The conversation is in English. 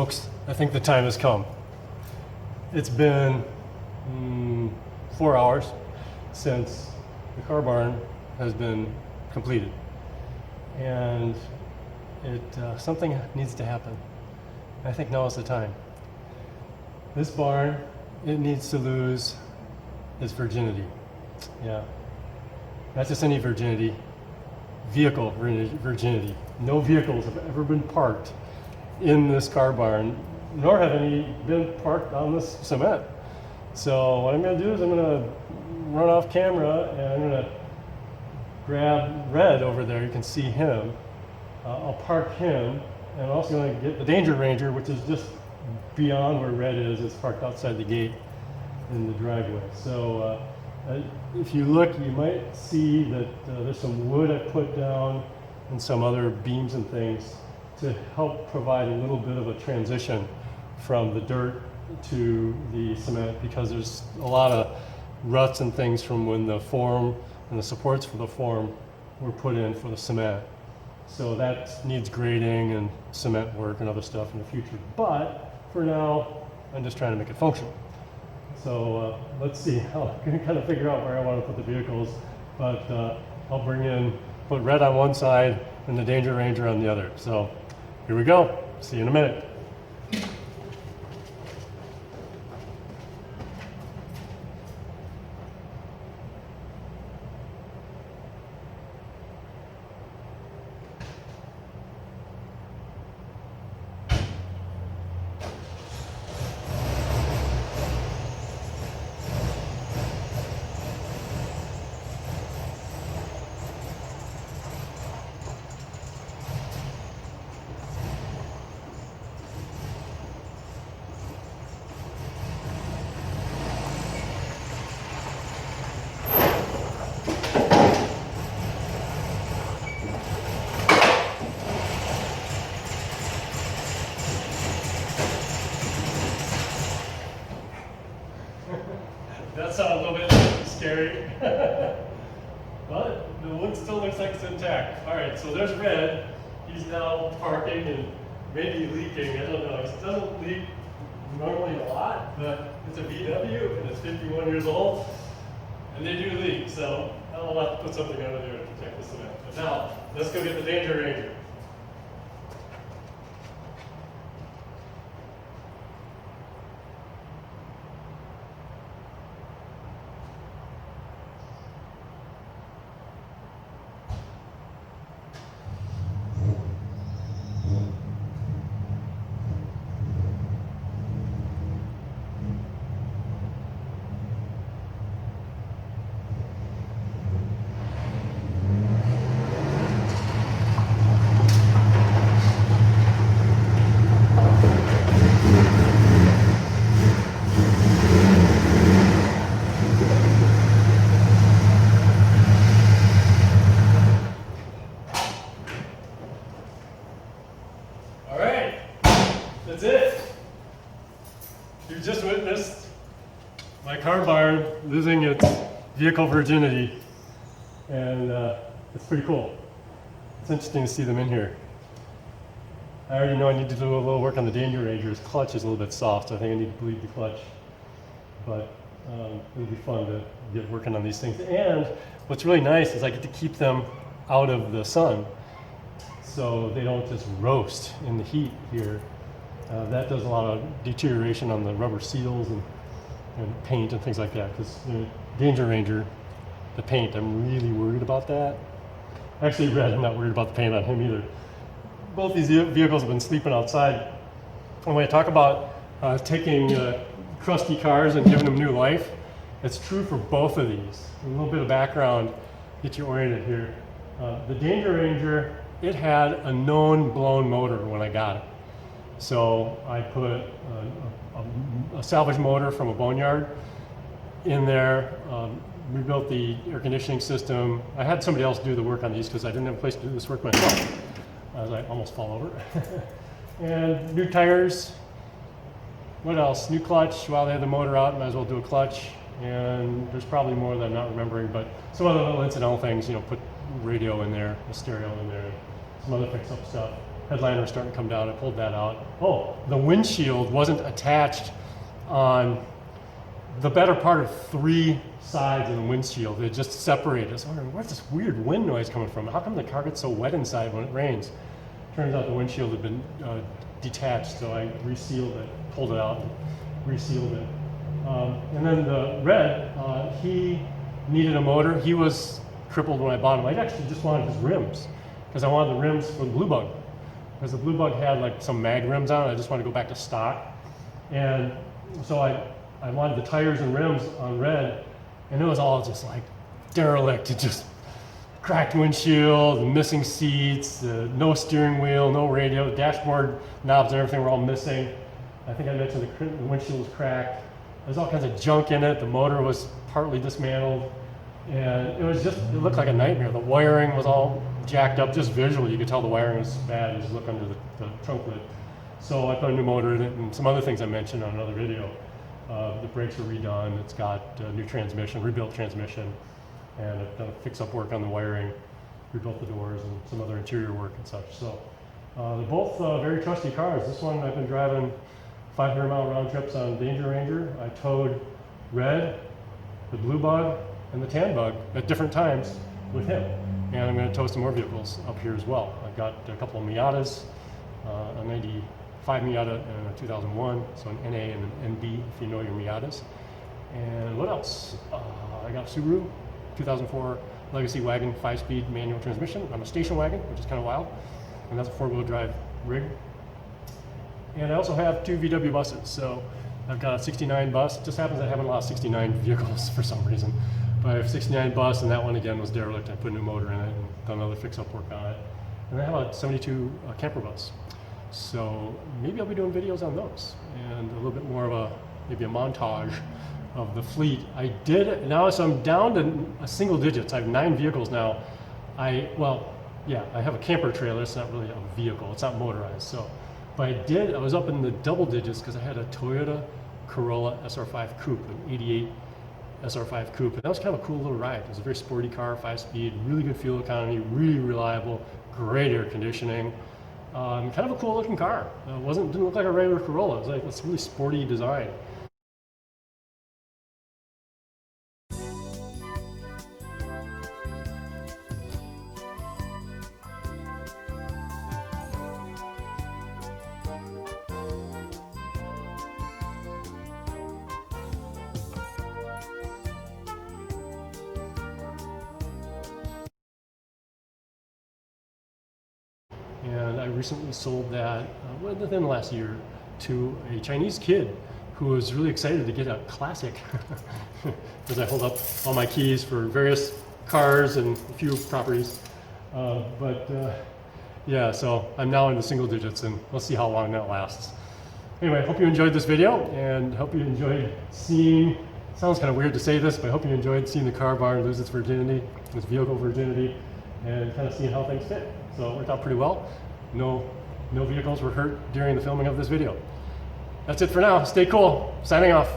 folks, I think the time has come. It's been 4 hours since the car barn has been completed, and something needs to happen. I think now is the time. This barn, it needs to lose its virginity. Yeah, not just any virginity, vehicle virginity. No vehicles have ever been parked in this car barn, nor have any been parked on this cement. So what I'm going to do is I'm going to run off camera and I'm going to grab Red over there. You can see him. I'll park him, and I'm also going to get the Danger Ranger, which is just beyond where Red is. It's parked outside the gate in the driveway. So if you look, you might see that there's some wood I put down and some other beams and things to help provide a little bit of a transition from the dirt to the cement, because there's a lot of ruts and things from when the form and the supports for the form were put in for the cement. So that needs grading and cement work and other stuff in the future. But for now, I'm just trying to make it functional. So let's see. I'm going to kind of figure out where I want to put the vehicles, but I'll put Red on one side and the Danger Ranger on the other. So here we go. See you in a minute. That sounds a little bit scary, but the wood still looks like it's intact. All right, so there's Red. He's now parking and maybe leaking. I don't know. It doesn't leak normally a lot, but it's a VW and it's 51 years old, and they do leak. So I'll have to put something under there to protect the cement. But now let's go get the Danger Ranger. That's it. You just witnessed my car barn losing its vehicle virginity, and it's pretty cool. It's interesting to see them in here. I already know I need to do a little work on the Danger Ranger. His clutch is a little bit soft, so I think I need to bleed the clutch. But it'll be fun to get working on these things. And what's really nice is I get to keep them out of the sun, so they don't just roast in the heat here. That does a lot of deterioration on the rubber seals and paint and things like that, because the Danger Ranger, the paint, I'm really worried about that. Actually, Red, I'm not worried about the paint on him either. Both these vehicles have been sleeping outside. And when I talk about taking crusty cars and giving them new life, it's true for both of these. A little bit of background, get you oriented here. The Danger Ranger, it had a known blown motor when I got it. So I put a salvage motor from a boneyard in there, rebuilt the air conditioning system. I had somebody else do the work on these because I didn't have a place to do this work myself, as I almost fall over. And new tires. What else? New clutch. While they had the motor out, might as well do a clutch. And there's probably more that I'm not remembering, but some other little incidental things, you know, put radio in there, a stereo in there, some other fix-up stuff. headliner was starting to come down. I pulled that out. Oh, the windshield wasn't attached on the better part of 3 sides of the windshield. It just separated. I was wondering, where's this weird wind noise coming from? How come the car gets so wet inside when it rains? Turns out the windshield had been detached, so I resealed it, pulled it out, and resealed it. And then the red, he needed a motor. He was crippled when I bought him. I actually just wanted his rims because I wanted the rims for the Blue Bug. Because the Blue Bug had like some mag rims on it. I just wanted to go back to stock. And so I wanted the tires and rims on red, and it was all just like derelict. It just cracked windshield, missing seats, no steering wheel, no radio, the dashboard knobs and everything were all missing. I think I mentioned the windshield was cracked. There's all kinds of junk in it. The motor was partly dismantled, and it looked like a nightmare. The wiring was all jacked up, just visually. You could tell the wiring was bad. You just look under the trunk lid. So I put a new motor in it and some other things I mentioned on another video. The brakes are redone. It's got a new transmission, rebuilt transmission, and I've done fix-up work on the wiring, rebuilt the doors, and some other interior work and such. So they're both very trusty cars. This one I've been driving 500-mile round trips on Danger Ranger. I towed Red, the Blue Bug, and the Tan Bug at different times with him. And I'm going to tow some more vehicles up here as well. I've got a couple of Miatas, a 95 Miata and a 2001, so an NA and an NB if you know your Miatas. And what else? I got a Subaru 2004 Legacy Wagon 5-speed manual transmission on a station wagon, which is kind of wild. And that's a 4-wheel drive rig. And I also have 2 VW buses. So I've got a 69 bus. It just happens I haven't lost 69 vehicles for some reason. But I have a 69 bus, and that one again was derelict. I put a new motor in it and done other fix-up work on it. And I have a 72 camper bus. So maybe I'll be doing videos on those and a little bit more of maybe a montage of the fleet. So I'm down to single digits. I have 9 vehicles now. I have a camper trailer. It's not really a vehicle. It's not motorized. So, but I was up in the double digits because I had a Toyota Corolla SR5 Coupe, an 88 SR5 Coupe, and that was kind of a cool little ride. It was a very sporty car, 5-speed, really good fuel economy, really reliable, great air conditioning. Kind of a cool looking car. Didn't look like a regular Corolla. It was like this really sporty design. And I recently sold that within the last year to a Chinese kid who was really excited to get a classic because I hold up all my keys for various cars and a few properties. Yeah, so I'm now in the single digits, and we'll see how long that lasts. Anyway, I hope you enjoyed this video, and hope you enjoyed seeing, sounds kind of weird to say this, but I hope you enjoyed seeing the car barn lose its virginity, its vehicle virginity, and kind of seeing how things fit. So it worked out pretty well. No vehicles were hurt during the filming of this video. That's it for now. Stay cool. Signing off.